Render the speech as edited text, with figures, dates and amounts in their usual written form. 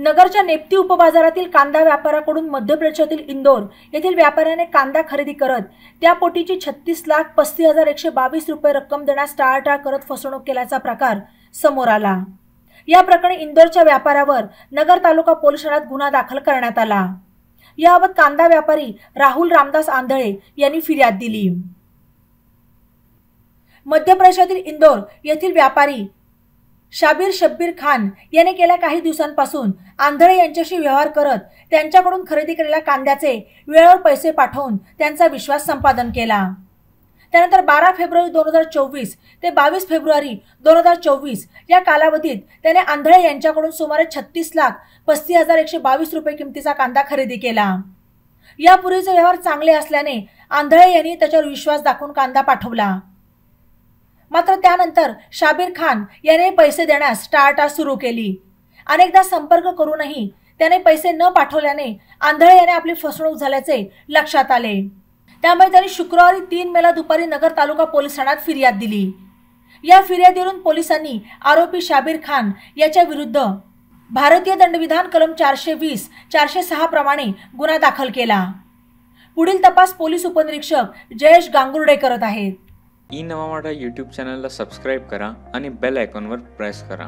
नगरच्या नेप्ती उपबाजारातील कांदा व्यापाऱ्याकडून मध्य प्रदेशातील इंदोर येथील व्यापाऱ्याने कांदा खरेदी करत त्या पोटीची 36,35,122 रुपये रक्कम देण्यास टाळाटाळ करत फसवणूक केल्याचा प्रकार समोर आला। या प्रकरणी इंदोरच्या व्यापाऱ्यावर नगर तालुका पोलीस ठाण्यात गुन्हा दाखल करण्यात आला। याबाबत कांदा व्यापारी राहुल रामदास आंधळे यांनी फिर्याद दिली। मध्य प्रदेशातील इंदोर येथील व्यापारी शाबीर शब्बीर खान याने गेल्या काही दिवसांपासून आंधळे यांच्याशी व्यवहार करत त्यांच्याकडून खरेदी केलेल्या कांद्याचे वेळेवर पैसे पाठवून त्यांचा विश्वास संपादन केला। त्यानंतर 12 फेब्रुवारी 2024 ते 22 फेब्रुवारी 2024 या कालावधीत त्याने आंधळे यांच्याकडून सुमारे 36,35,122 रुपये किमतीचा कांदा खरेदी केला। यापूर्वीचे व्यवहार चांगले असल्याने आंधळे यांनी त्याच्यावर विश्वास दाखवून कांदा पाठवला। मात्र त्यानंतर शाबीर खान याने पैसे देण्यास टाळाटाळ सुरू केली। अनेकदा संपर्क करूनही त्याने पैसे न पाठवल्याने आंधळे याने आपली फसवणूक झाल्याचे लक्षात आले। त्यामुळे त्यांनी शुक्रवारी 3 मेला दुपारी नगर तालुका पोलीस ठाण्यात फिर्याद दिली। या फिर्यादीवरून पोलिसांनी आरोपी शाबीर खान याच्या विरुद्ध भारतीय दंडविधान कलम 420, 406 प्रमाणे गुन्हा दाखल केला। पुढील तपास पोलीस उपनिरीक्षक जयेश गांगुर्डे करत आहेत। ई नवा मराठा यूट्यूब चॅनलला सबस्क्राइब करा आणि बेल आयकॉनवर प्रेस करा।